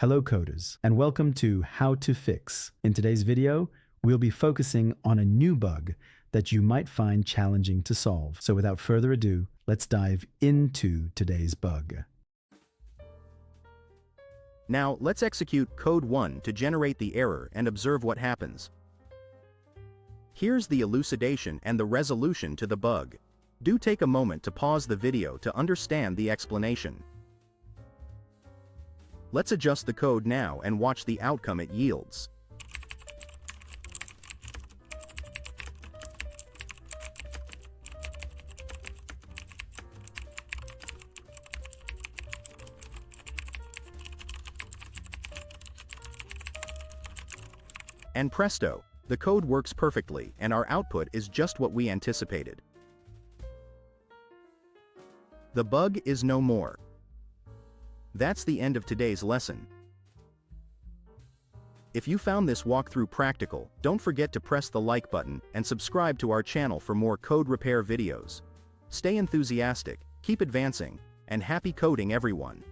Hello coders, and welcome to How to Fix. In today's video, we'll be focusing on a new bug that you might find challenging to solve. So without further ado, let's dive into today's bug. Now, let's execute code 1 to generate the error and observe what happens. Here's the elucidation and the resolution to the bug. Do take a moment to pause the video to understand the explanation. Let's adjust the code now and watch the outcome it yields. And presto, the code works perfectly and our output is just what we anticipated. The bug is no more. That's the end of today's lesson. If you found this walkthrough practical, don't forget to press the like button and subscribe to our channel for more code repair videos. Stay enthusiastic, keep advancing, and happy coding everyone.